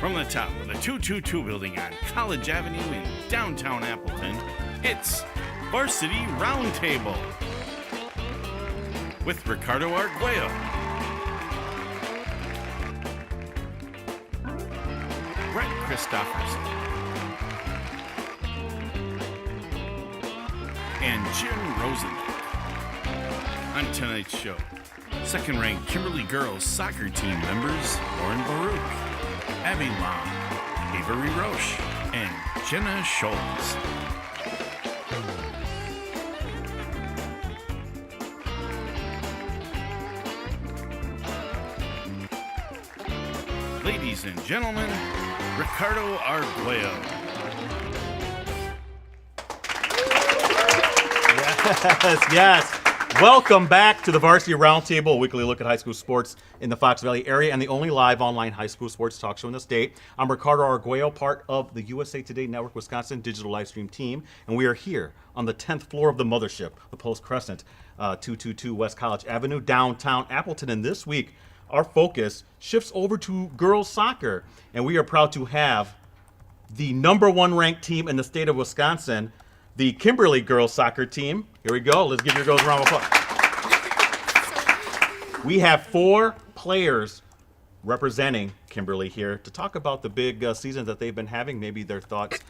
From the top of the 222 building on College Avenue in downtown Appleton, it's Varsity Roundtable with Ricardo Arguello, Brett Christopherson, and Jim Rosandick. On tonight's show, second-ranked Kimberly girls soccer team members Lauren Bouruc, Averie, Averie Raasch, and Jenna Scholz. Ladies and gentlemen, Ricardo Arguello. Yes. Welcome back to the Varsity Roundtable, a weekly look at high school sports in the Fox Valley area and the only live online high school sports talk show in the state. I'm Ricardo Arguello, part of the USA Today Network Wisconsin digital live stream team, and we are here on the 10th floor of the mothership, the Post Crescent, 222 West College Avenue, downtown Appleton. And this week, our focus shifts over to girls soccer, and we are proud to have the number one ranked team in the state of Wisconsin, the Kimberly girls soccer team. Here we go. Let's give your girls a round of applause. We have 4 players representing Kimberly here to talk about the big seasons that they've been having, maybe their thoughts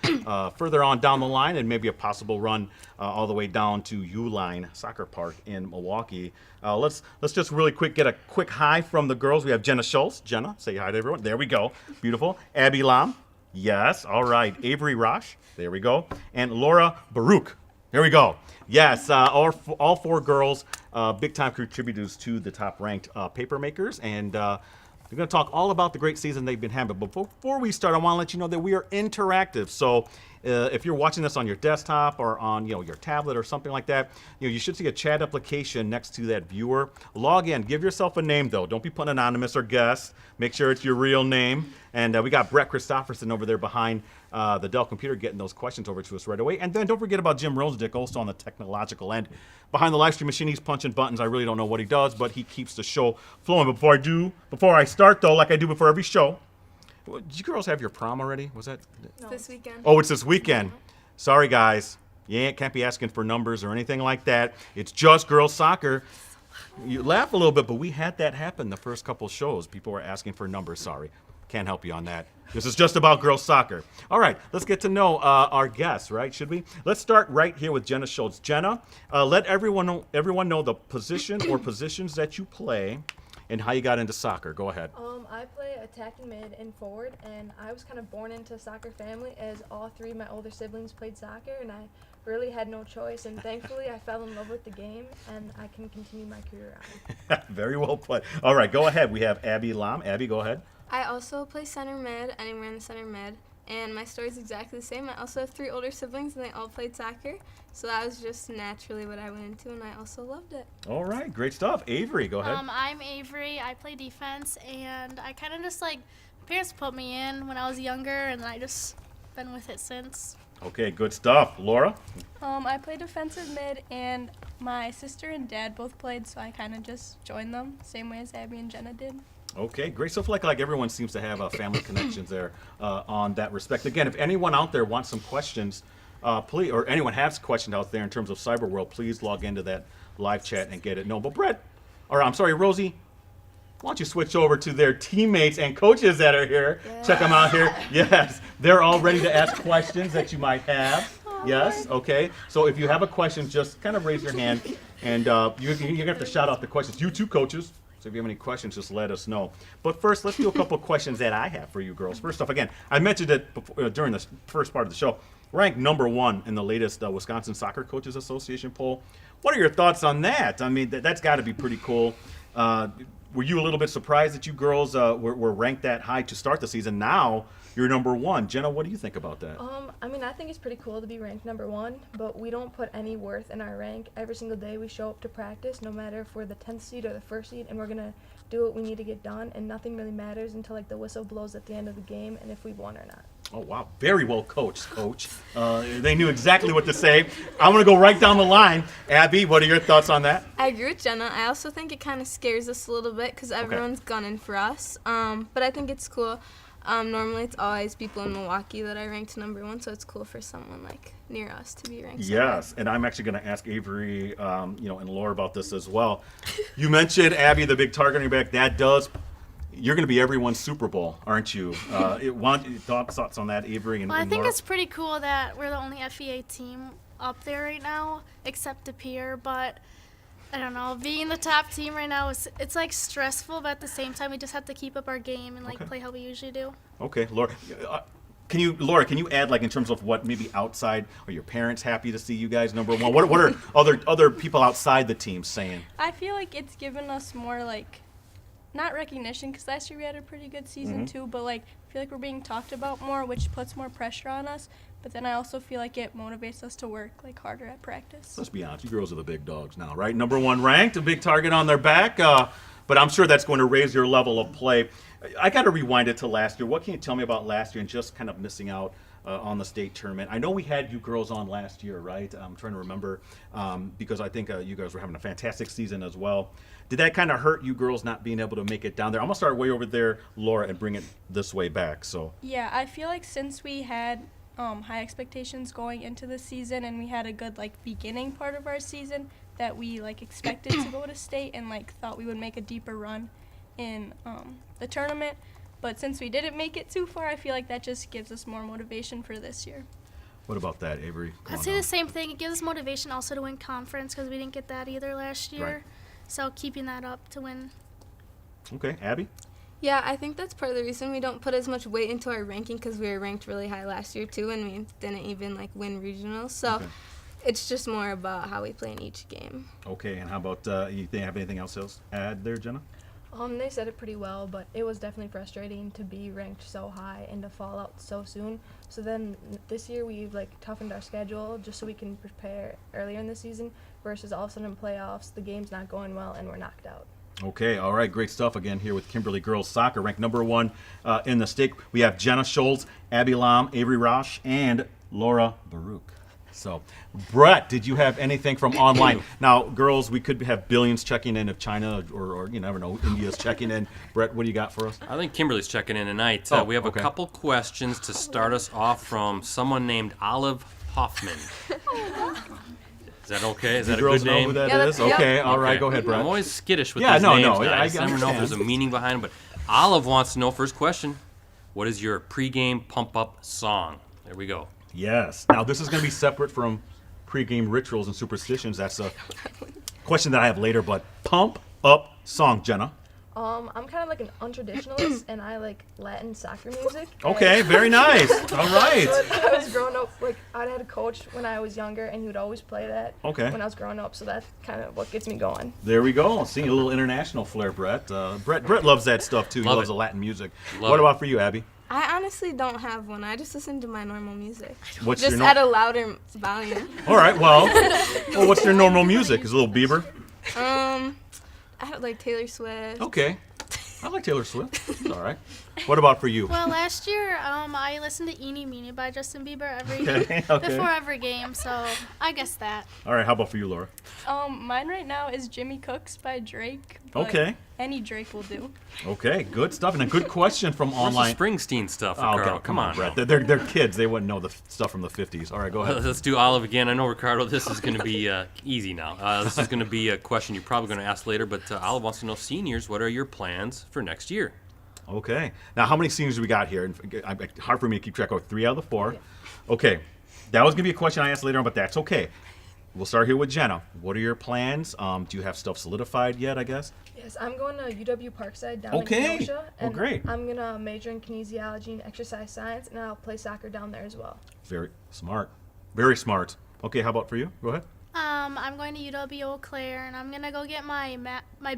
further on down the line, and maybe a possible run all the way down to Uline Soccer Park in Milwaukee. Let's just really quick get a quick hi from the girls. We have Jenna Scholz. Jenna, say hi to everyone. There we go. Beautiful. Abby Lam. Yes. All right. Averie Raasch. There we go. And Laura Bouruc. There we go. Yes, all 4 girls, big-time contributors to the top-ranked paper makers, and we're going to talk all about the great season they've been having. But before we start, I want to let you know that we are interactive. So if you're watching this on your desktop or on your tablet or something like that, you should see a chat application next to that viewer. Log in. Give yourself a name, though. Don't be putting anonymous or guess. Make sure it's your real name. And we got Brett Christopherson over there behind the Dell computer getting those questions over to us right away. And then don't forget about Jim Rosandick, also on the technological end. Behind the live stream machine, he's punching buttons. I really don't know what he does, but he keeps the show flowing. But before I start, though, like I do before every show, did you girls have your prom already? Was that? No. This weekend. Oh, it's this weekend. Sorry, guys. You can't be asking for numbers or anything like that. It's just girls soccer. You laugh a little bit, but we had that happen the first couple shows. People were asking for numbers. Sorry. Can't help you on that. This is just about girls soccer. All right, let's get to know our guests, right? Should we? Let's start right here with Jenna Scholz. Jenna, let everyone know the position or positions that you play and how you got into soccer. Go ahead. I play attacking mid and forward, and I was kind of born into a soccer family as all 3 of my older siblings played soccer, and I really had no choice, and thankfully I fell in love with the game, and I can continue my career on. Very well played. All right, go ahead. We have Abby Lam. Abby, go ahead. I also play center mid, anywhere in the center mid, and my story is exactly the same. I also have 3 older siblings, and they all played soccer, so that was just naturally what I went into, and I also loved it. All right, great stuff. Averie, go ahead. I'm Averie. I play defense, and I kind of just my parents put me in when I was younger, and I just been with it since. Okay, good stuff. Laura? I play defensive mid, and my sister and dad both played, so I kind of just joined them, same way as Abby and Jenna did. Okay, great stuff. Like everyone seems to have family connections there on that respect. Again, if anyone out there wants some questions, please, or anyone has questions out there in terms of cyber world, please log into that live chat and get it known. But Brett, or I'm sorry, Rosie, why don't you switch over to their teammates and coaches that are here? Yeah. Check them out here. Yes, they're all ready to ask questions that you might have. Yes, okay. So if you have a question, just kind of raise your hand, and you're going to have to shout out the questions. You too, coaches. So if you have any questions, just let us know. But first, let's do a couple of questions that I have for you girls. First off, again, I mentioned it before, during the first part of the show. Ranked number 1 in the latest Wisconsin Soccer Coaches Association poll. What are your thoughts on that? I mean, that's got to be pretty cool. Were you a little bit surprised that you girls were ranked that high to start the season? Now you're number 1. Jenna, what do you think about that? I think it's pretty cool to be ranked number 1, but we don't put any worth in our rank. Every single day we show up to practice, no matter if we're the 10th seed or the 1st seed, and we're going to do what we need to get done, and nothing really matters until the whistle blows at the end of the game and if we won or not. Oh, wow. Very well coached, Coach. They knew exactly what to say. I'm going to go right down the line. Abby, what are your thoughts on that? I agree with Jenna. I also think it kind of scares us a little bit because everyone's gunning for us. But I think it's cool. Normally it's always people in Milwaukee that I ranked number 1, so it's cool for someone like near us to be ranked. Yes, and I'm actually going to ask Averie, and Laura about this as well. You mentioned Abby, the big targeting back. You're going to be everyone's Super Bowl, aren't you? Thoughts on that, Averie and Well, I think Laura? it's pretty cool that we're the only FEA team up there right now, except De Pere. But I don't know, being the top team right now it's like stressful, but at the same time we just have to keep up our game and play how we usually do. Okay, Laura. Can you add, like, in terms of what maybe outside, are your parents happy to see you guys number 1? What are other people outside the team saying? I feel like it's given us more, like, not recognition, because last year we had a pretty good season too, but like I feel like we're being talked about more, which puts more pressure on us. But then I also feel like it motivates us to work like harder at practice. Let's be honest, you girls are the big dogs now, right? Number 1 ranked, a big target on their back, but I'm sure that's going to raise your level of play. I got to rewind it to last year. What can you tell me about last year and just kind of missing out on the state tournament? I know we had you girls on last year, right? I'm trying to remember because I think you guys were having a fantastic season as well. Did that kind of hurt you girls not being able to make it down there? I'm going to start way over there, Laura, and bring it this way back. So yeah, I feel like since we had high expectations going into the season and we had a good like beginning part of our season that we like expected to go to state and like thought we would make a deeper run in the tournament. But since we didn't make it too far, I feel like that just gives us more motivation for this year. what about that, Averie? I'd say the same thing. It gives us motivation also to win conference because we didn't get that either last year. Right. So keeping that up to win. Okay, Abby? Yeah, I think that's part of the reason we don't put as much weight into our ranking because we were ranked really high last year too, and we didn't even like win regionals. So Okay. it's just more about how we play in each game. Okay, and how about you have anything else to add there, Jenna? They said it pretty well, but it was definitely frustrating to be ranked so high and to fall out so soon. So then this year we've like toughened our schedule just so we can prepare earlier in the season versus all of a sudden in playoffs, the game's not going well and we're knocked out. Okay, all right, great stuff again here with Kimberly girls soccer, ranked number 1 in the state. We have Jenna Scholz, Abby Lam, Averie Raasch, and Laura Bouruc. So, Brett, did you have anything from online? Now, girls, we could have billions checking in if China or you never know, India's checking in. Brett, what do you got for us? I think Kimberly's checking in tonight. We have okay. a couple questions to start us off from someone named Olive Hoffman. Is that okay? Is that a girls good know name? who that Yeah, is? that's- Okay, yep. all right, Okay. go ahead, Brett. I'm always skittish with Yeah, these no, names. no, I I just never know if understand. there's a meaning behind them. But Olive wants to know, first question, what is your pregame pump-up song? There we go. Yes. Now, this is going to be separate from pregame rituals and superstitions. That's a question that I have later, but pump up song, Jenna. I'm kind of like an untraditionalist, and I like Latin soccer music. Okay, very nice. All right. So I was growing up, like I had a coach when I was younger, and he would always play that Okay. when I was growing up. So that's kind of what gets me going. There we go. Seeing a little international flair, Brett. Brett loves that stuff, too. He Love loves it. the Latin music. Love What it. about for you, Abby? I honestly don't have one. I just listen to my normal music. What's Just your at a louder volume. All right, well, what's your normal music? Is it a little Bieber? I have like Taylor Swift. Okay. I like Taylor Swift. It's all right. What about for you? Well, last year I listened to Eenie Meenie by Justin Bieber Okay, okay. before every game, so I guess that. All right, how about for you, Laura? Mine right now is Jimmy Cooks by Drake. but Okay. Any Drake will do. Okay, good stuff. And a good question from Where's online. the Springsteen stuff, Oh, Ricardo? okay, Come on, Brett. now. They're kids. They wouldn't know the stuff from the 50s. All right, go ahead. Let's do Olive again. I know, Ricardo, this is going to be easy now. This is going to be a question you're probably going to ask later, but Olive wants to know, seniors, what are your plans for next year? Okay. Now, how many seniors do we got here? And hard for me to keep track of. 3 out of the 4. Okay. That was going to be a question I asked later on, but that's okay. We'll start here with Jenna. What are your plans? Do you have stuff solidified yet, I guess? Yes, I'm going to UW Parkside down Okay. in Kenosha. Oh, And great. I'm going to major in kinesiology and exercise science, and I'll play soccer down there as well. Very smart. Very smart. Okay, how about for you? Go ahead. I'm going to UW Eau Claire, and I'm gonna go get my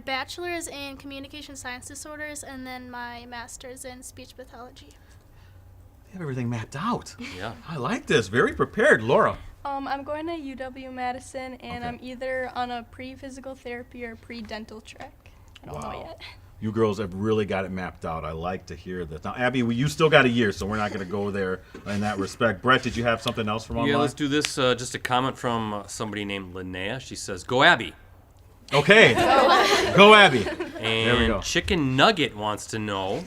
bachelor's in communication science disorders, and then my master's in speech pathology. You have everything mapped out. Yeah. I like this. Very prepared, Laura. I'm going to UW Madison, and Okay. I'm either on a pre-physical therapy or pre-dental track. I don't know yet. You girls have really got it mapped out. I like to hear this. Now, Abby, you still got a year, so we're not going to go there in that respect. Brett, did you have something else from online? Yeah, let's do this. Just a comment from somebody named Linnea. She says, "Go Abby." Okay. Go, Abby. There we go. And Chicken Nugget wants to know,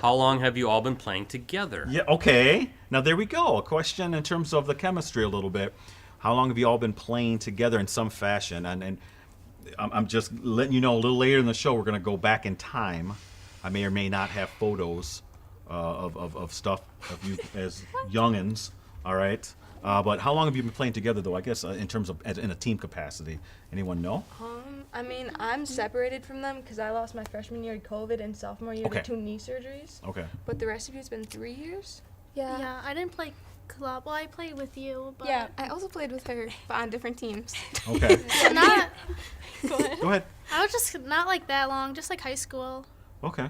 how long have you all been playing together? Yeah, okay. Now there we go. A question in terms of the chemistry a little bit. How long have you all been playing together in some fashion? And I'm just letting you know a little later in the show we're going to go back in time. I may or may not have photos of stuff of you as youngins, all right? But how long have you been playing together, though, I guess, in terms of in a team capacity? Anyone know? I mean, I'm separated from them because I lost my freshman year to COVID and sophomore year Okay. to 2 knee surgeries. Okay. But the rest of you, it's been 3 years? Yeah, I didn't play club. Well, I played with you, but Yeah. I also played with her, but on different teams. Okay. not. Go ahead. Go ahead. I was just not like that long, just like high school. Okay.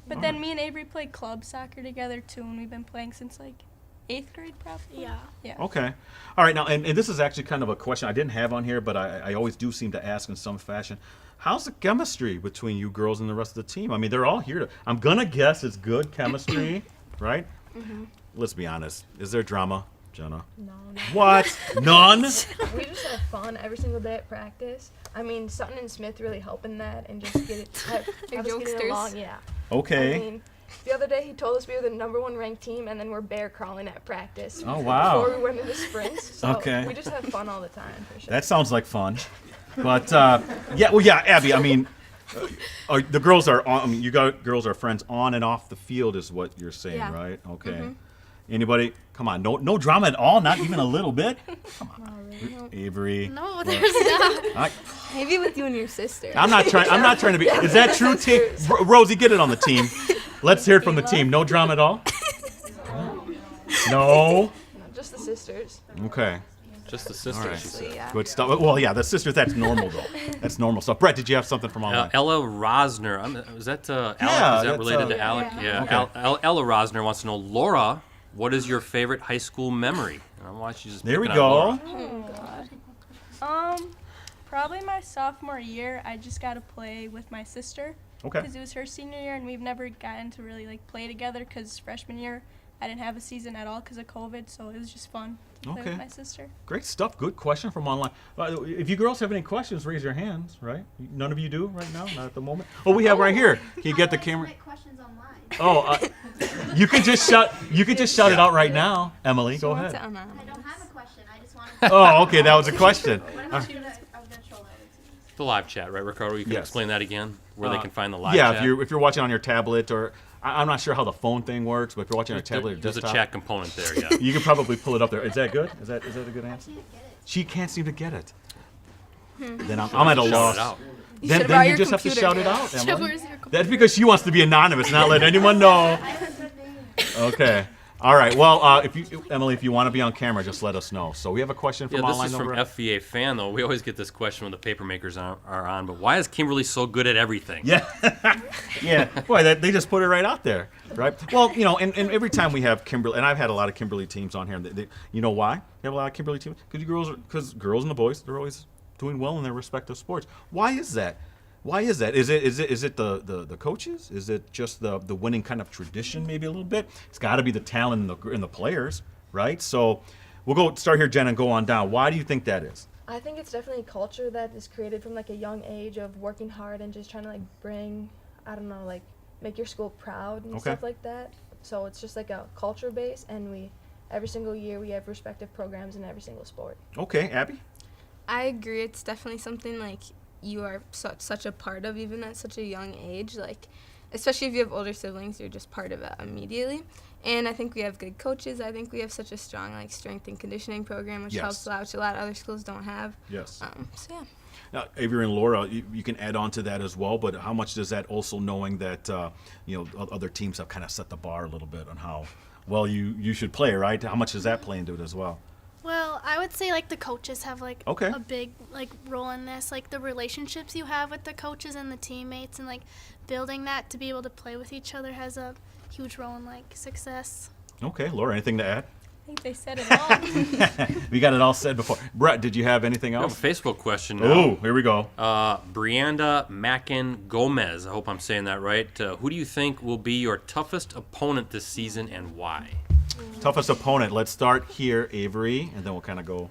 But then me and Averie played club soccer together too, and we've been playing since like 8th grade probably. Yeah. Okay. All right. Now, and this is actually kind of a question I didn't have on here, but I always do seem to ask in some fashion. How's the chemistry between you girls and the rest of the team? I mean, they're all here to. I'm gonna guess it's good chemistry, right? Mm-hmm. Let's be honest. Is there drama, Jenna? No. What? None? We just have fun every single day at practice. I mean, Sutton and Smith really help in that and just get it, have us getting jokesters. along. Yeah. Okay. I mean, the other day he told us we were the #1 ranked team, and then we're bear crawling at practice. Oh, wow. Before we went into sprints. So Okay. we just have fun all the time, for sure. That sounds like fun. But Abby. I mean, the girls are on. I mean, you got girls are friends on and off the field, is what you're saying, Yeah. right? Okay. Anybody? Come on, no drama at all. Not even a little bit. Come on, Averie. No, there's not. Maybe with you and your sister. I'm not trying to be. Is that true, team? Rosie, get it on the team. Let's hear it from the team. No drama at all. No. Just the sisters. Okay. Just the sister, All right. she said. Yeah. Good stuff. Well, yeah, the sisters. That's normal though. That's normal stuff. Brett, did you have something from online? Ella Rosner, is that Alec? Yeah, Is that that's, related to Alec? Yeah. Okay. Ella Rosner wants to know, Laura, what is your favorite high school memory? I don't know why she's just There we picking on go. Laura. Probably my sophomore year. I just got to play with my sister Okay. because it was her senior year, and we've never gotten to really like play together because freshman year I didn't have a season at all because of COVID, so it was just fun to play Okay. with my sister. Great stuff. Good question from online. If you girls have any questions, raise your hands, right? None of you do right now? Not at the moment? Oh, we have right here. Can you get the camera? Questions online. Oh, you can just shout it out right now. Emily, go ahead. I don't have a question. I just wanted to. Oh, okay, that was a question. I was gonna troll that. The live chat, right, Ricardo? You can Yes. explain that again, where they can find the live Yeah, chat. if you're watching on your tablet or I'm not sure how the phone thing works, but if you're watching on your tablet or There's a desktop, chat component there, yeah. you can probably pull it up there. Is that good? Is that a good answer? Can't get it. She can't seem to get it. Then I'm at a Shout loss. it out. Then, should then buy you your just have to computer. shout it out, Emily. Where's your That's because she wants to be anonymous, not let anyone know. Okay. All right. Well, Emily, if you want to be on camera, just let us know. So we have a question from Yeah, this online is from over. FVA fan, though. We always get this question when the paper makers are on, but why is Kimberly so good at everything? Yeah. Yeah. Boy, they just put it right out there, right? Well, and every time we have Kimberly, and I've had a lot of Kimberly teams on here. And you know why? We have a lot of Kimberly teams because girls and the boys, they're always doing well in their respective sports. Why is that? Why is that? Is it the coaches? Is it just the winning kind of tradition maybe a little bit? It's got to be the talent in the players, right? So we'll start here, Jen, and go on down. Why do you think that is? I think it's definitely a culture that is created from like a young age of working hard and just trying to like bring, I don't know, like make your school proud and Okay. stuff like that. So it's just like a culture base, and every single year we have respective programs in every single sport. Okay, Abby? I agree. It's definitely something like you are such a part of, even at such a young age. Like, especially if you have older siblings, you're just part of it immediately. And I think we have good coaches. I think we have such a strong like strength and conditioning program, which Yes. helps a lot, which a lot of other schools don't have. Yes. So yeah. Now, Averie and Laura, you can add on to that as well, but how much does that also knowing that, other teams have kind of set the bar a little bit on how well you should play, right? How much does that play into it as well? Well, I would say like the coaches have like Okay. a big like role in this, like the relationships you have with the coaches and the teammates, and like building that to be able to play with each other has a huge role in like success. Okay, Laura, anything to add? I think they said it all. We got it all said before. Brett, did you have anything We have else? a Facebook question now. Oh, here we go. Brianda Mackin Gomez, I hope I'm saying that right. Who do you think will be your toughest opponent this season and why? Toughest opponent. Let's start here, Averie, and then we'll kind of go.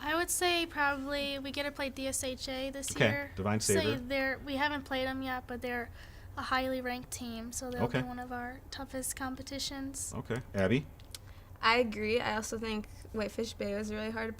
I would say probably we get to play DSHA this Okay, year. Divine Savior. We haven't played them yet, but they're a highly ranked team, so they'll Okay. be one of our toughest competitions. Okay, Abby. I agree. I also think Whitefish Bay was a really hard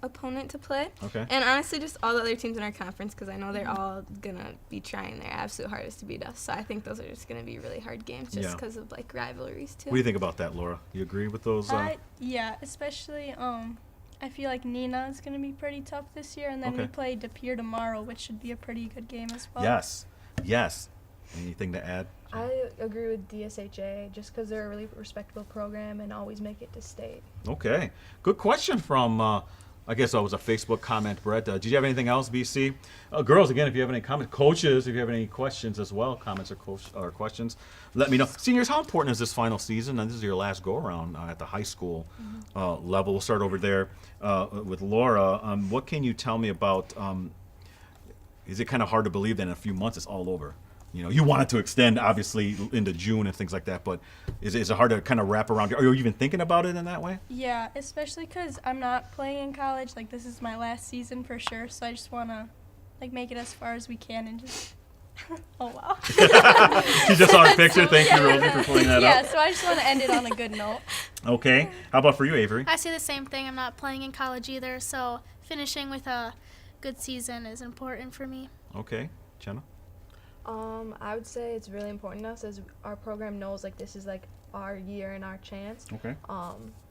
opponent to play. Okay. And honestly, just all the other teams in our conference, because I know they're all going to be trying their absolute hardest to beat us. So I think those are just going to be really hard games just Yeah. because of, like, rivalries, too. What do you think about that, Laura? You agree with those? Yeah, especially I feel like Nina is going to be pretty tough this year, and then Okay. we play De Pere tomorrow, which should be a pretty good game as well. Yes. Yes. Anything to add? I agree with DSHA just because they're a really respectable program and always make it to state. Okay. Good question from, I guess that was a Facebook comment, Brett. Did you have anything else, BC? Girls, again, if you have any comments, coaches, if you have any questions as well, comments or questions, let me know. Seniors, how important is this final season? And this is your last go-around at the high school level. We'll start over there with Laura. What can you tell me about, is it kind of hard to believe that in a few months it's all over? You know, you want it to extend, obviously, into June and things like that, but is it hard to kind of wrap around? Are you even thinking about it in that way? Yeah, especially because I'm not playing in college. Like, this is my last season for sure, so I just want to, like, make it as far as we can and just... Oh, wow. She just saw her picture. Thank you, Rosie, for pulling that Yeah, up. so I just want to end it on a good note. Okay. How about for you, Averie? I say the same thing. I'm not playing in college either, so finishing with a good season is important for me. Okay. Jenna? I would say it's really important to us as our program knows like this is like our year and our chance. Okay.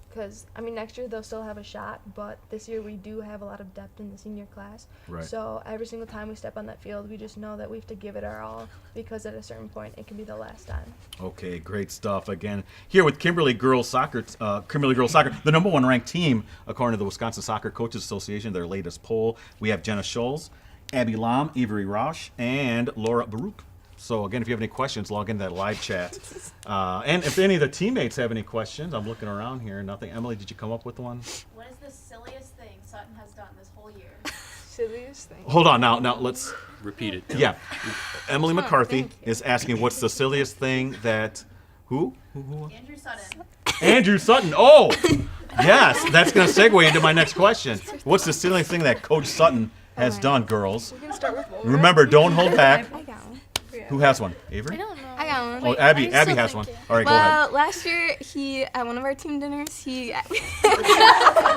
Because I mean next year they'll still have a shot, but this year we do have a lot of depth in the senior class. Right. So every single time we step on that field, we just know that we have to give it our all because at a certain point it can be the last time. Okay, great stuff. Again, here with Kimberly Girls Soccer, the #1 ranked team according to the Wisconsin Soccer Coaches Association, their latest poll. We have Jenna Scholz, Abby Lam, Averie Raasch, and Laura Bouruc. So again, if you have any questions, log into that live chat. And if any of the teammates have any questions, I'm looking around here. Nothing. Emily, did you come up with one? What is the silliest thing Sutton has done this whole year? Silliest thing. Hold on. Now let's. Repeat it. Yeah. Emily McCarthy thank you. is asking, what's the silliest thing that who? Andrew Sutton. Andrew Sutton. Oh, yes. That's going to segue into my next question. What's the silliest thing that Coach Sutton has done, girls? We can start with Laura. Remember, don't hold back. I got one. Who has one? I Averie? don't know. I got one. Oh, Abby. I'm Abby still has one. thinking. All right, go ahead. Well, last year, at one of our team dinners,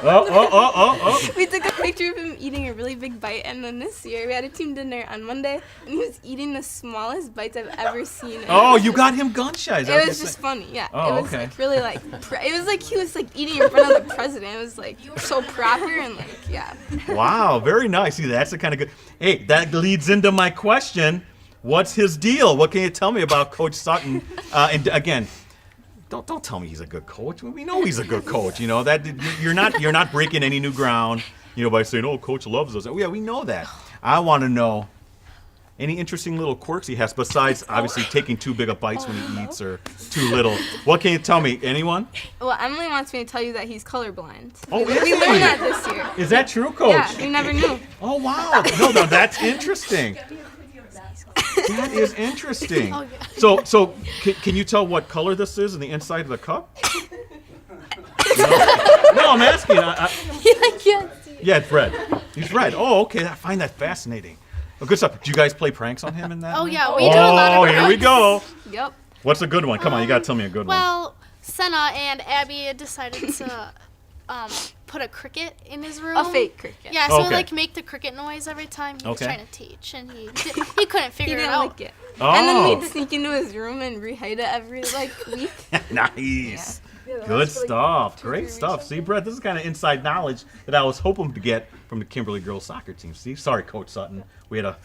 Oh. we took a picture of him eating a really big bite, and then this year we had a team dinner on Monday, and he was eating the smallest bites I've ever seen. Oh, you got him gun shy. Is that what It you're was just saying? funny, yeah. Oh, it was okay. like really like it was like he was like eating in front of the president. It was like so proper and like yeah. Wow, very nice. See, that's the kind of good. Hey, that leads into my question. What's his deal? What can you tell me about Coach Sutton? And again, don't tell me he's a good coach. We know he's a good coach. You know that you're not breaking any new ground. You know, by saying, "Oh, Coach loves us." Yeah, we know that. I want to know any interesting little quirks he has besides obviously taking too big of bites when he eats or too little. What can you tell me? Anyone? Well, Emily wants me to tell you that he's colorblind. Oh, is we he? learned that this year. Is that true, Coach? Yeah, we never knew. Oh, wow. No, that's interesting. That is interesting. So can you tell what color this is in the inside of the cup? No, I'm asking. Yeah, it's red. He's red. Oh, okay. I find that fascinating. Oh, good stuff. Do you guys play pranks on him in that? Oh way? yeah, we do a lot of Oh, here we pranks. go. Yep. What's a good one? Come on, you gotta tell me a good one. Well, Senna and Abby decided to put a cricket in his room. A fake cricket. Yeah, so Okay. like make the cricket noise every time he was Okay. trying to teach, and he couldn't He figure it didn't out. like it. Oh. And then we'd sneak into his room and rehide it every like week. Nice. Yeah, that Good was for, like, stuff. 2-3 Great weeks, stuff. I See, think. Brett, this is kind of inside knowledge that I was hoping to get from the Kimberly girls soccer team. See, sorry, Coach Sutton. We had to,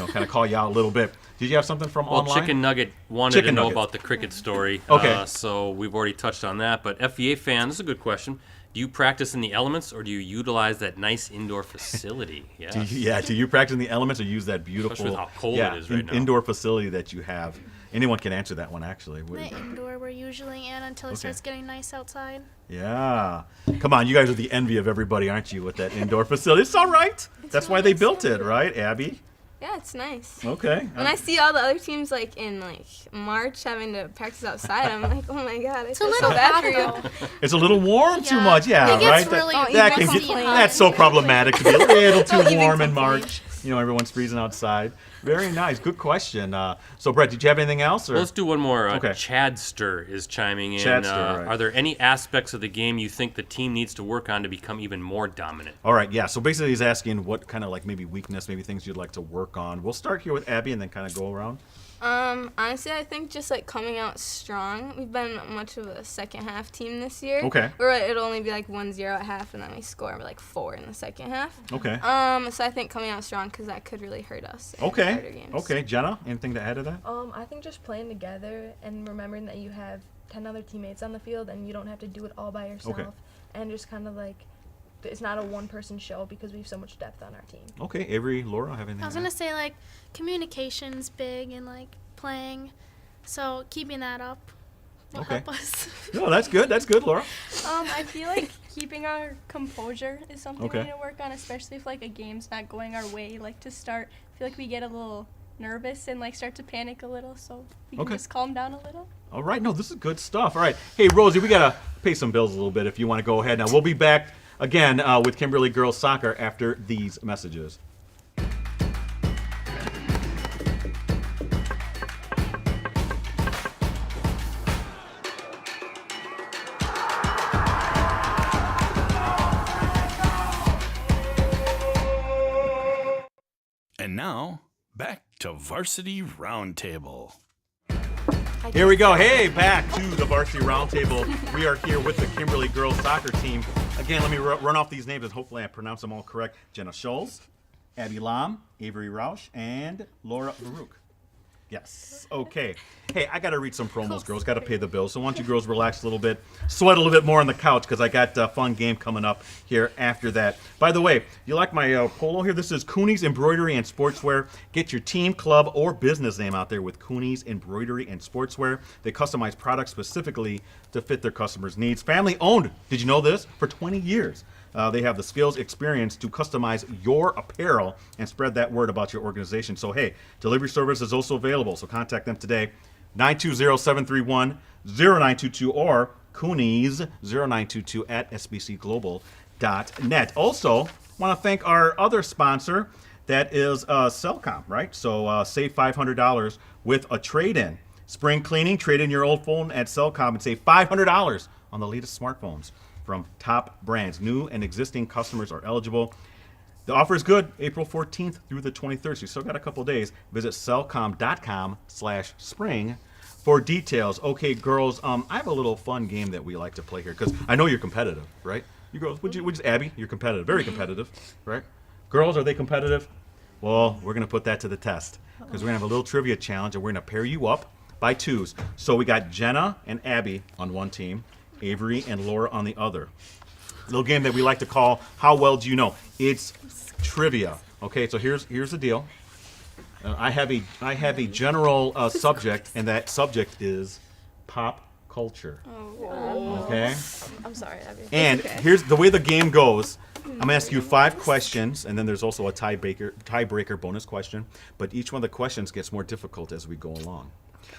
kind of call you out a little bit. Did you have something from Well, online? Chicken Nugget wanted Chicken to know Nugget. about the cricket story. Okay. So we've already touched on that. But FVA fan, this is a good question. Do you practice in the elements or do you utilize that nice indoor facility? Yes. Do you practice in the elements or use that beautiful Especially with how cold it is right now. indoor facility that you have? Anyone can answer that one, actually. The indoor we're usually in until it Okay. starts getting nice outside. Yeah. Come on, you guys are the envy of everybody, aren't you, with that indoor facility? It's all right. That's why they built it, right, Abby? Yeah, it's nice. Okay. When I see all the other teams like in like March having to practice outside, I'm like, oh my god, it's a so little bad for hot, you. though. It's a little warm too Yeah. much. Yeah, It gets right. really that can messy get, hot. that's so problematic to be a little too Don't even warm in complain. March. You know, everyone's freezing outside. Very nice. Good question. So, Brett, did you have anything else? Or? Let's do one more. Okay. Chadster is chiming in. Chadster, right. Are there any aspects of the game you think the team needs to work on to become even more dominant? All right, yeah. So basically, he's asking what kind of like maybe weakness, maybe things you'd like to work on. We'll start here with Abby and then kind of go around. Honestly, I think just like coming out strong. We've been much of a second half team this year. Okay. Where it'll only be like 1-0 at half, and then we score like 4 in the second half. Okay. So I think coming out strong because that could really hurt us. in Okay. harder games. Okay, Jenna, anything to add to that? I think just playing together and remembering that you have 10 other teammates on the field and you don't have to do it all by yourself. Okay. And just kind of like, it's not a one-person show because we have so much depth on our team. Okay, Avery, Laura, have anything? I was to gonna add? say like communication's big and like playing, so keeping that up will Okay. help us. No, that's good. That's good, Laura. I feel like keeping our composure is something Okay. we need to work on, especially if like a game's not going our way. Like to start, I feel like we get a little nervous and like start to panic a little, so we can Okay. just calm down a little. All right, no, this is good stuff. All right, hey Rosie, we gotta pay some bills a little bit if you want to go ahead. Now we'll be back again with Kimberly Girls Soccer after these messages. And now, back to Varsity Roundtable. Here we go. Hey, back to the Varsity Roundtable. We are here with the Kimberly Girls Soccer team. Again, let me run off these names and hopefully I pronounce them all correct. Jenna Scholz, Abby Lam, Averie Raasch, and Laura Bouruc. Yes. Okay. Hey, I got to read some promos, girls. Got to pay the bills. So why don't you girls relax a little bit, sweat a little bit more on the couch because I got a fun game coming up here after that. By the way, you like my polo here? This is Cooney's Embroidery and Sportswear. Get your team, club, or business name out there with Cooney's Embroidery and Sportswear. They customize products specifically to fit their customers' needs. Family owned. Did you know this? For 20 years. They have the skills, experience to customize your apparel and spread that word about your organization. So, hey, delivery service is also available. So contact them today, 920-731-0922 or Coonies0922 at sbcglobal.net. Also, want to thank our other sponsor, that is Cellcom, right? So save $500 with a trade-in. Spring cleaning, trade in your old phone at Cellcom and save $500 on the latest smartphones from top brands. New and existing customers are eligible. The offer is good, April 14th through the 23rd. So you still got a couple days. Visit cellcom.com/spring for details. Okay, girls, I have a little fun game that we like to play here because I know you're competitive, right? You girls, would you, Abby? You're competitive, very competitive, right? Girls, are they competitive? Well, we're gonna put that to the test because we're gonna have a little trivia challenge and we're gonna pair you up by twos. So we got Jenna and Abby on one team, Avery and Laura on the other. Little game that we like to call How Well Do You Know? It's trivia. Okay, so here's the deal. I have a general subject, and that subject is pop culture. Okay. I'm sorry, Abby. And here's the way the game goes. I'm gonna ask you 5 questions, and then there's also a tiebreaker bonus question. But each one of the questions gets more difficult as we go along.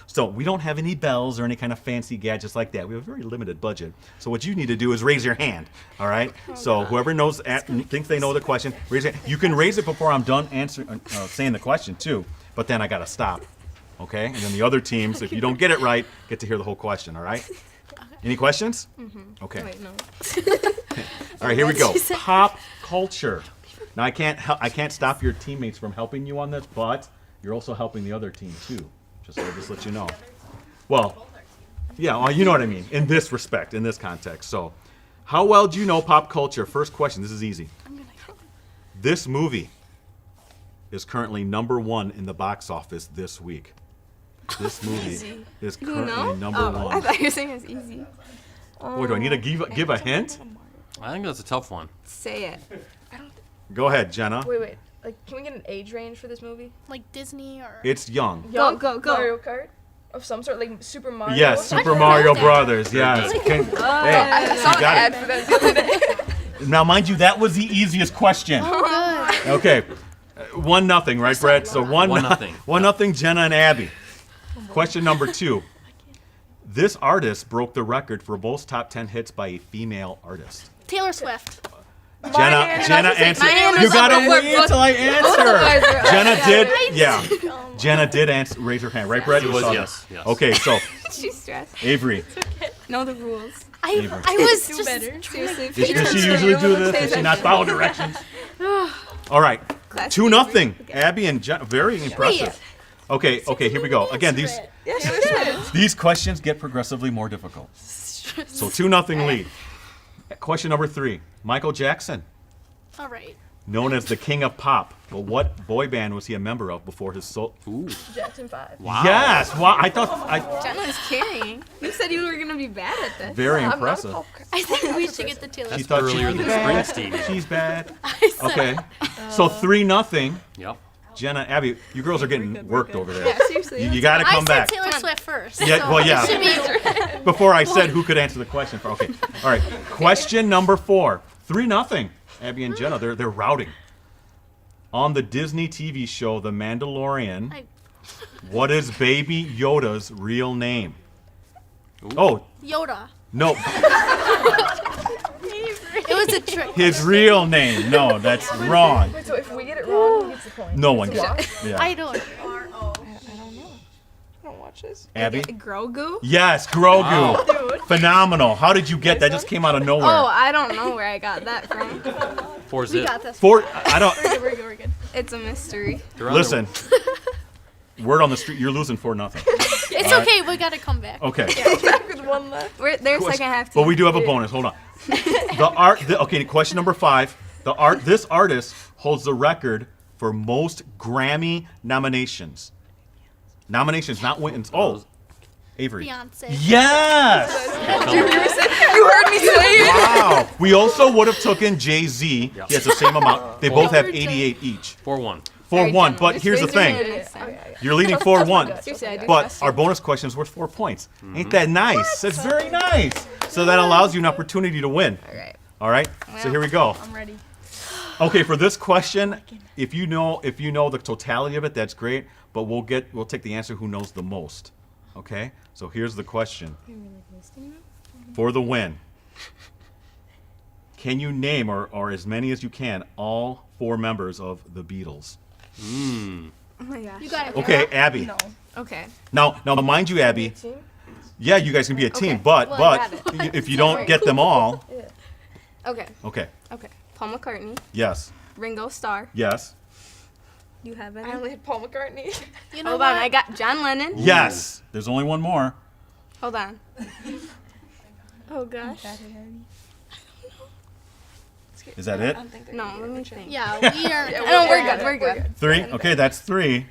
So we don't have any bells or any kind of fancy gadgets like that. We have a very limited budget. So what you need to do is raise your hand. All right. So whoever knows, thinks they know the question, raise it. You can raise it before I'm done saying the question too. But then I gotta stop. Okay. And then the other teams, if you don't get it right, get to hear the whole question. All right. Any questions? Mm-hmm. Okay. Wait, no. All right. Here we go. Pop culture. Now I can't stop your teammates from helping you on this, but you're also helping the other team too. Just let you know. Well, yeah, well, you know what I mean. In this respect, in this context. So, how well do you know pop culture? First question. This is easy. This movie is currently #1 in the box office this week. This movie is currently number I one. thought you were saying it's easy. Boy, do I need to give a hint? I think that's a tough one. Say it. Go ahead, Jenna. Wait. Like, can we get an age range for this movie? Like Disney or It's young. Young go. Mario Kart of some sort, like Super Mario. Yes, Super Mario Brothers. Yes. I Hey, saw you an got ad it. for that the other day. Now, mind you, that was the easiest question. good. Okay. 1-0, right, Brett? So 1-0. 1-0, Jenna and Abby. Question number 2. This artist broke the record for most top 10 hits by a female artist. Taylor Swift. Jenna, answer. hand You was gotta up before wait until I answer. are Jenna up. did, yeah. Jenna did answer, raise her hand, right, Brett? It You was saw yes, that. yes. Okay, so She's stressed. Avery, Know the rules. I was just better. Seriously. does she usually do this? Does she not follow directions? All right, 2-0. Abby and Jenna, very impressive. Okay, here we go. Again, these questions get progressively more difficult. So 2-0 lead. Question number 3. Michael Jackson, all right. known as the King of Pop, but what boy band was he a member of before his soul? Ooh. Jackson 5. Wow. Yes. Wow. I thought. Jenna was carrying. You said you were going to be bad at this. Very I'm not a impressive. pop- I think we should get the Taylor She Swift. thought Earlier she than was bad. Springsteen. She's bad. I said, Okay. So 3-0. Yep. Jenna, Abby, you girls are getting worked over there. Yeah, seriously. You got to I come said back. Taylor Swift first. Yeah. so Well, it yeah. should be Before I said who could answer the question. Okay. All right. Question number 4. 3-0. Abby and Jenna, they're routing. On the Disney TV show The Mandalorian, what is Baby Yoda's real name? Oh, Yoda. no. It was a trick. His real name. No, that's wrong. Wait, so if we get it wrong, who gets the point? No one It's a gets loss? it. Yeah. I don't. Abby? Grogu? Yes, Grogu. Wow. Phenomenal. How did you get that? Just came out of nowhere. Oh, I don't know where I got that from. 4 zip. Got this. I don't. We're good. It's a mystery. They're on their- Listen. Word on the street, you're losing 4-0. It's okay. We gotta come back. Okay. Their second half But team. we do have a bonus. Hold on. Okay, question number 5. This artist holds the record for most Grammy nominations. Nominations, not wins. Oh, Avery. Beyonce. Yes. You heard me say it. Wow. We also would have taken Jay-Z. Yep. He has the same amount. They both have 88 each. 4-1. 4-1. But here's the thing. You're leading 4-1. Seriously, I do But question. our bonus question is worth 4 points. Ain't that nice? That's very nice. So that allows you an opportunity to win. All right. All right. So here we go. I'm ready. Okay, for this question, if you know the totality of it, that's great. But we'll take the answer who knows the most. Okay. So here's the question. For the win, can you name or as many as you can all 4 members of the Beatles? Mm. Oh my gosh. You got it. Okay, Abby. No. Okay. Now, mind you, Abby. Team? Yeah, you guys can be a team, Okay. but Well, I got if you don't get them all, Okay. okay. Okay. Paul McCartney, Yes. Ringo Starr. Yes. You have any? I only had Paul McCartney. You know Hold what? on. I got John Lennon. Yes. There's only one more. Hold on. Oh gosh. Is that it? No, let me think. Yeah, we are. No, we're good. We're good. 3? Okay, that's 3.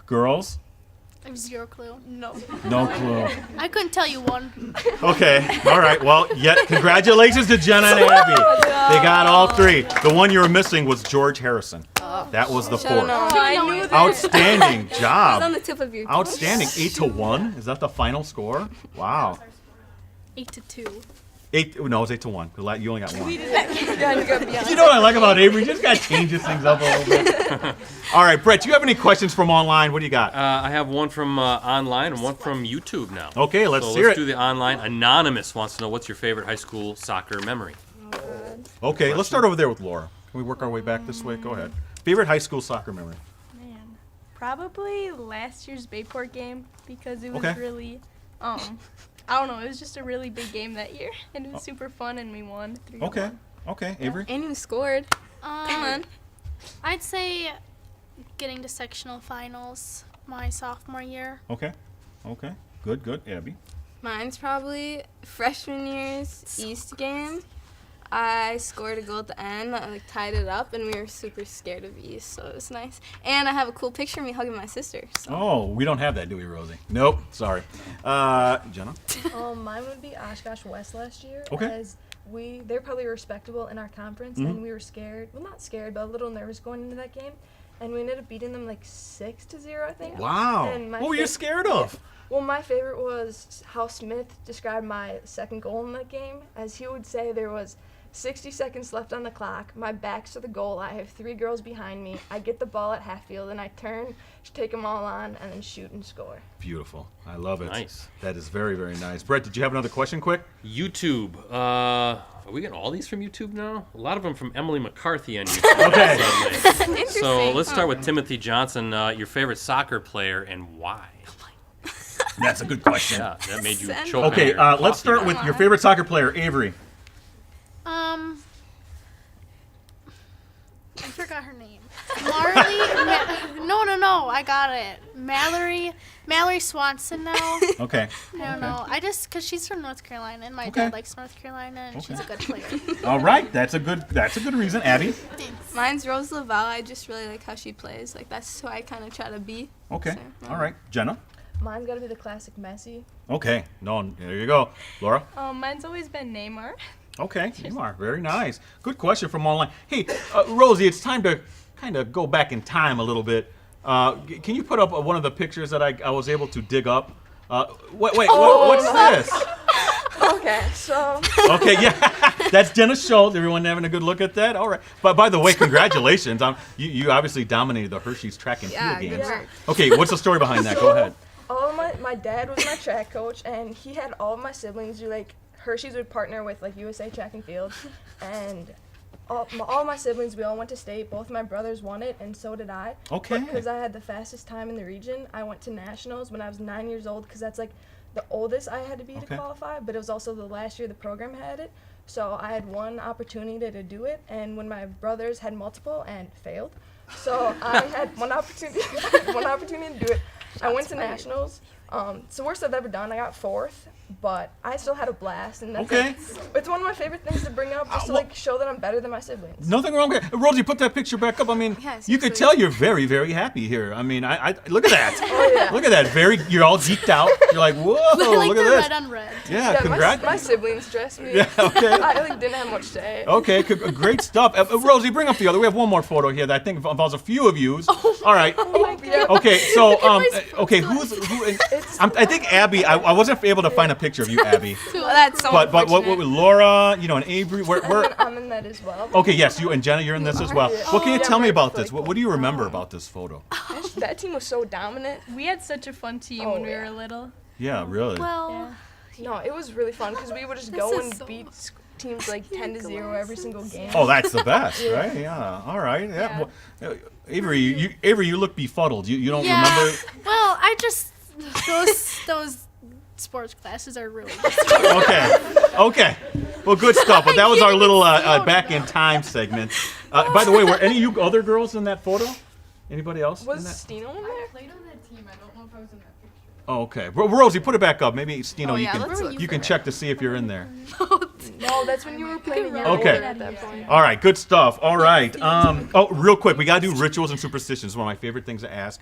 Girls? I have zero clue. No. No clue. I couldn't tell you one. Okay. All right. Well, congratulations to Jenna and Abby. They got all 3. The one you were missing was George Harrison. That was the 4th. I knew that. Outstanding It's on job. the tip of your. Outstanding. 8-1. Is that the final score? Wow. 8-2. 8. No, it was 8-1. 'Cause you only got 1. Yeah, you got Beyonce. You know what I like about Avery? You just gotta change these things up a little bit. All right, Brett. Do you have any questions from online? What do you got? I have one from online and one from YouTube now. Okay, let's so hear let's it. do the online. Anonymous wants to know what's your favorite high school soccer memory. Okay, let's start over there with Laura. Can we work our way back this way? Go ahead. Favorite high school soccer memory? Man, probably last year's Bayport game because it was Okay. really, I don't know, it was just a really big game that year and it was super fun and we won 3-1. Okay. Okay, Avery. And you scored. Come on. I'd say getting to sectional finals my sophomore year. Okay. Okay. Good. Abby. Mine's probably freshman year's East game. I scored a goal at the end, tied it up, and we were super scared of East, so it was nice. And I have a cool picture of me hugging my sister. So. Oh, we don't have that, do we, Rosie? Nope. Sorry. Jenna. Mine would be Oshkosh West last year. Okay. As they're probably respectable in our conference, and we were scared. Well, not scared, but a little nervous going into that game. And we ended up beating them like 6-0, I think. Wow. And my What were you fa- scared of? Well, my favorite was how Smith described my second goal in that game, as he would say there was 60 seconds left on the clock. My back's to the goal. I have 3 girls behind me. I get the ball at half field, and I turn, take them all on, and then shoot and score. Beautiful. I love it. Nice. That is very, very nice. Brett, did you have another question quick? YouTube. Are we getting all these from YouTube now? A lot of them from Emily McCarthy on YouTube. Okay. Suddenly. Interesting. So let's start with Timothy Johnson. Your favorite soccer player and why? That's a good question. Yeah, that made you Send- choke on Okay, your let's coffee start there. with your favorite soccer player, Averie. I forgot her name. Marley. No, I got it. Mallory Swanson now. Okay. I don't know. Cause she's from North Carolina, and my Okay. dad likes North Carolina, and she's a good player. All right. That's a good reason. Abby? Mine's Rose Lavelle. I just really like how she plays. Like, that's who I kind of try to be. Okay. So, All right. Jenna? Mine's got to be the classic Messi. Okay. No, there you go. Laura? Mine's always been Neymar. Okay. You are. Very nice. Good question from online. Hey, Rosie, it's time to kind of go back in time a little bit. Can you put up one of the pictures that I was able to dig up? What's this? Okay, so Okay, yeah, that's Jenna Scholz. Everyone having a good look at that? All right. But by the way, congratulations. You obviously dominated the Hershey's track and field Yeah, good games. work. Okay, what's the story behind that? Go ahead. my dad was my track coach, and he had all of my siblings do like Hershey's would partner with like USA Track and Field, and all my siblings, we all went to state. Both my brothers won it, and so did I. Okay. Because I had the fastest time in the region, I went to nationals when I was 9 years old, because that's like the oldest I had to be to Okay. qualify, but it was also the last year the program had it. So I had one opportunity to do it, and when my brothers had multiple and failed, so I had one opportunity to do it. I went to nationals. It's the worst I've ever done. I got 4th, but I still had a blast, and that's Okay. it's one of my favorite things to bring up, just to like show that I'm better than my siblings. Nothing wrong with it. Rosie, put that picture back up. I mean, Yeah, you could seriously. tell you're very, very happy here. I mean, I look at that. Oh, yeah. Look at that. You're all geeked out. You're like, whoa, I like look the at this. red on red. Yeah, Yeah, congrats. my siblings dressed me. Yeah, okay. I like didn't have much to say. Okay, great stuff. Rosie, bring up the other. We have one more photo here that I think involves a few of yous. All right. Yeah. Okay, so okay, who? I think Abby. I wasn't able to find a picture of you, Abby. Well, that's so But what unfortunate. with Laura, and Averie, where? I'm in that as well. Okay, yes, you and Jenna, you're in this as well. What can you Yeah, tell me very about quick. this? What do you remember about this photo? That team was so dominant. We had such a fun team Oh, when we yeah. were little. Yeah, really. Well, No, it was really fun because we would just go This is and so beat teams like 10-0 every single game. Oh, that's the best, right? Yeah. All right. Yeah. Well, Averie, you look befuddled. You don't yeah. remember? Well, I just those sports classes are really good. Okay. Well, good stuff. But that was our little back in time segment. By the way, were any of you other girls in that photo? Anybody else? in Was that? Stino in there? Played on that team. I don't know if I was in that picture. Oh, okay. Rosie, put it back up. Maybe Stino, Oh, yeah, let's look you can for check to see if you're in there. No, that's when you were playing a year Okay. older at that point. All right, good stuff. All right. Real quick, we gotta do rituals and superstitions. One of my favorite things to ask.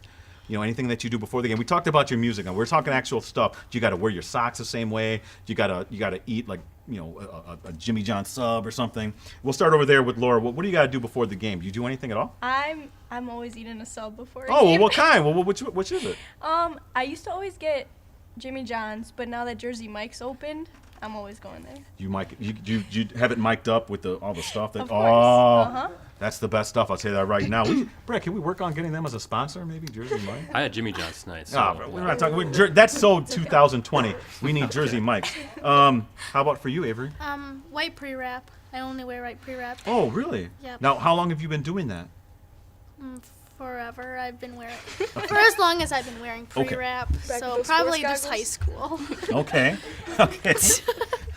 Anything that you do before the game. We talked about your music, and we're talking actual stuff. Do you gotta wear your socks the same way? Do you gotta eat like a Jimmy John sub or something? We'll start over there with Laura. What do you gotta do before the game? Do you do anything at all? I'm always eating a sub before. a Oh, well, game. what kind? Well, which is it? I used to always get Jimmy John's, but now that Jersey Mike's opened, I'm always going there. You have it mic'd up with all the stuff that. Of course. Oh, that's the best stuff. I'll say that right now. Brett, can we work on getting them as a sponsor? Maybe Jersey Mike. I had Jimmy John's tonight. So Oh, but we're not talking. That's so 2020. We need Jersey Mike's. How about for you, Averie? White pre-wrap. I only wear white pre-wrap. Oh, really? Yep. Now, how long have you been doing that? Forever. I've been wearing for as long as I've been wearing Okay. pre-wrap. Back So to the probably sports just high school. Okay. Okay.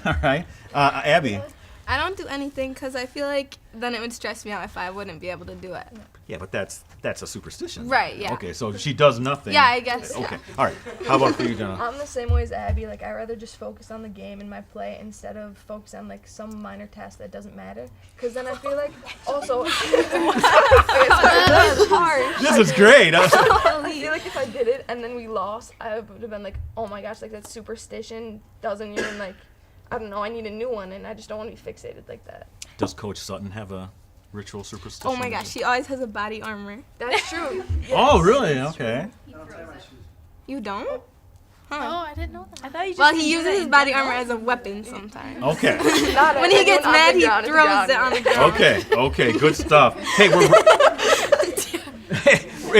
All right. Abby. I don't do anything because I feel like then it would stress me out if I wouldn't be able to do it. Yeah, but that's a superstition. Right, yeah. Okay, so she does nothing. Yeah, I guess. Okay. Yeah. All right. How about for you, Jenna? I'm the same way as Abby. Like, I rather just focus on the game and my play instead of focus on like some minor task that doesn't matter. Because then I feel like also This is great. I feel like if I did it and then we lost, I would have been like, oh my gosh, like that superstition doesn't even like, I don't know, I need a new one, and I just don't want to be fixated like that. Does Coach Sutton have a ritual superstition? Oh my gosh, she always has a body armor. That's true. Oh, really? Okay. You don't? Oh, I didn't know that. I thought you just Well, didn't he do uses that his in body general. armor as a weapon sometimes. Okay. When he gets mad, he throws it on the ground. Okay, good stuff. Hey,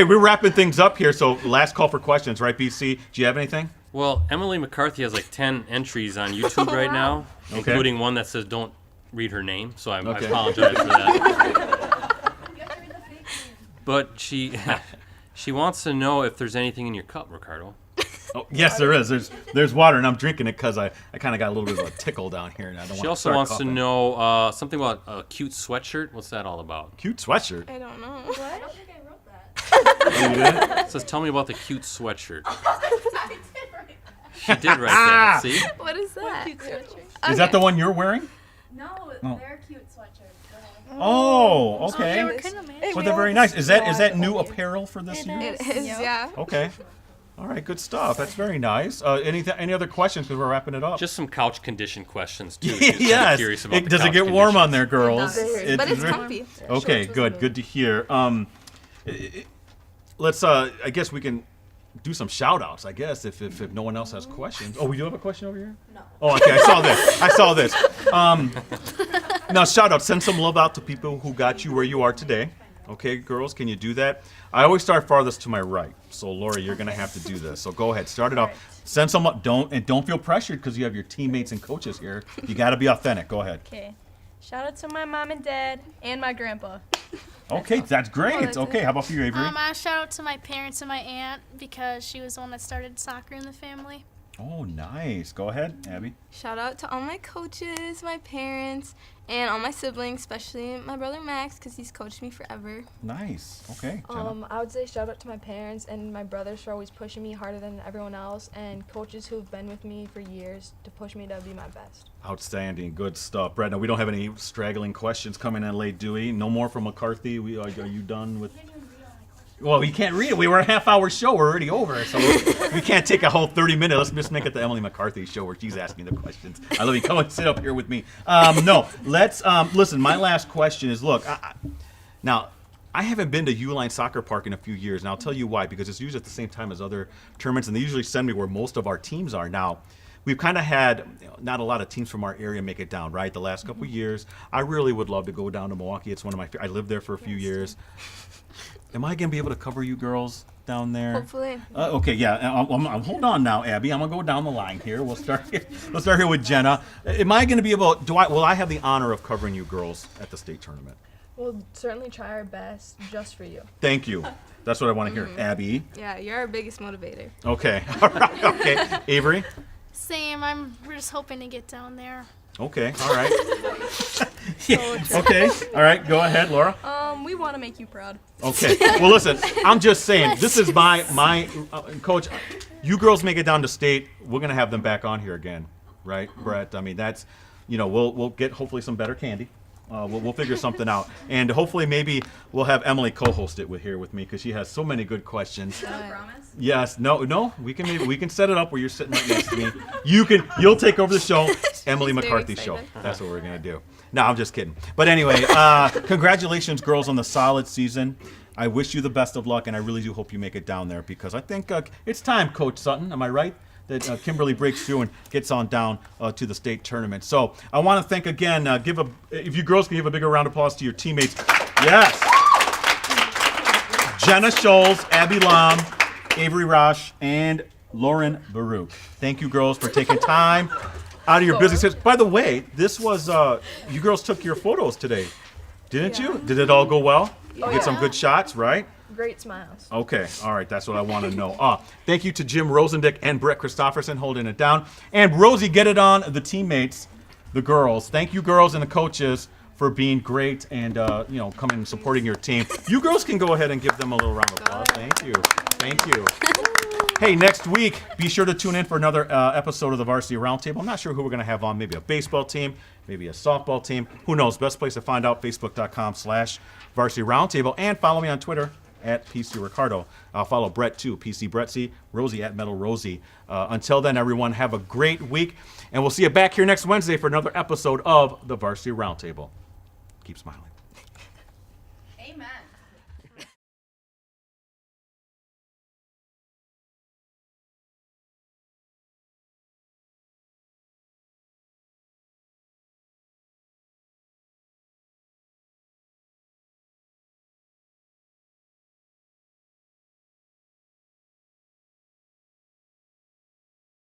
we're wrapping things up here, so last call for questions, right, BC? Do you have anything? Well, Emily McCarthy has like 10 entries on YouTube right now, Okay. including one that says don't read her name, so I Okay. apologize for that. But she wants to know if there's anything in your cup, Ricardo. Oh, yes, there is. There's water, and I'm drinking it because I kind of got a little bit of a tickle down here, and I don't want She to also start wants coughing. to know something about a cute sweatshirt. What's that all about? Cute sweatshirt. I don't know. I don't think I wrote that. Oh, you did? It says, tell me about the cute sweatshirt. She did write that, see? What is that? Is that the one you're wearing? No, Oh. they're cute sweatshirts. Oh, okay. We're kind of mad. Well, they're very nice. Is that new apparel for this year? It is, yeah. Okay. All right, good stuff. That's very nice. Any other questions? Because we're wrapping it up. Just some couch condition questions, too. She was kinda Yes. curious about the Does it couch get warm on conditions. there, girls? does. But it's very- comfy. Okay, good. Good to hear. Let's. I guess we can do some shout outs, I guess, if no one else has questions. Oh, we do have a question over here? No. Oh, okay. I saw this. Now, shout out. Send some love out to people who got you where you are today. Okay, girls, can you do that? I always start farthest to my right. So, Lori, you're going to have to do this. So go ahead. Start it off. Send some up. Don't feel pressured because you have your teammates and coaches here. You got to be authentic. Go ahead. Okay. Shout out to my mom and dad and my grandpa. Okay, that's great. that's Okay, how about for you, Avery? I shout out to my parents and my aunt because she was the one that started soccer in the family. Oh, nice. Go ahead, Abby. Shout out to all my coaches, my parents, and all my siblings, especially my brother Max, because he's coached me forever. Nice. Okay, Jenna. I would say shout out to my parents and my brothers for always pushing me harder than everyone else, and coaches who've been with me for years to push me to be my best. Outstanding. Good stuff. Brett, now we don't have any straggling questions coming in late, do we? No more from McCarthy? Are you done with... Well, we can't read it. We were a half-hour show. We're already over, so we can't take a whole 30 minutes. Let's just make it the Emily McCarthy show where she's asking the questions. I love you. Come and sit up here with me. No, let's listen. My last question is: look, now I haven't been to Uline Soccer Park in a few years, and I'll tell you why. Because it's usually at the same time as other tournaments, and they usually send me where most of our teams are now. We've kind of had not a lot of teams from our area make it down, right? The last couple of years, I really would love to go down to Milwaukee. It's one of my. I lived there for a few years. Am I gonna be able to cover you girls down there? Hopefully. Okay, yeah. I'm hold on now, Abby. I'm gonna go down the line here. We'll start here with Jenna. Am I gonna be able? Will I have the honor of covering you girls at the state tournament? We'll certainly try our best just for you. Thank you. That's what I want to hear, Abby. Yeah, you're our biggest motivator. Okay. All right. Okay. Avery. Same. We're just hoping to get down there. Okay. All right. Yeah. Okay. All right. Go ahead, Laura. We want to make you proud. Okay. Well, listen. I'm just saying. This is my coach. You girls make it down to state. We're gonna have them back on here again, right, Brett? I mean, that's, we'll get hopefully some better candy. We'll figure something out, and hopefully maybe we'll have Emily co-host it with me because she has so many good questions. Promise? Yes. No. We can set it up where you're sitting right next to me. You'll take over the show. Emily very McCarthy show. excited. That's what we're gonna do. No, I'm just kidding. But anyway, congratulations, girls, on the solid season. I wish you the best of luck, and I really do hope you make it down there because I think it's time, Coach Sutton. Am I right? That Kimberly breaks through and gets on down to the state tournament. So I want to thank again. If you girls can give a bigger round of applause to your teammates. Yes. Jenna Scholz, Abby Lam, Averie Raasch, and Lauren Bouruc. Thank you, girls, for taking time out of your busy schedule. By the way, this was you girls took your photos today, didn't you? Did it all go well? You get some good shots, right? Great smiles. Okay, all right, that's what I want to know. Thank you to Jim Rosandick and Brett Christopherson holding it down. And Rosie, get it on the teammates, the girls. Thank you, girls and the coaches, for being great and coming and supporting your team. You girls can go ahead and give them a little round of applause. Thank you. Thank you. Hey, next week, be sure to tune in for another episode of the Varsity Roundtable. I'm not sure who we're going to have on. Maybe a baseball team, maybe a softball team. Who knows? Best place to find out, facebook.com/Varsity Roundtable. And follow me on Twitter at PC Ricardo. I'll follow Brett too, PC Brettsy, Rosie at Metal Rosie. Until then, everyone, have a great week. And we'll see you back here next Wednesday for another episode of the Varsity Roundtable. Keep smiling. Amen.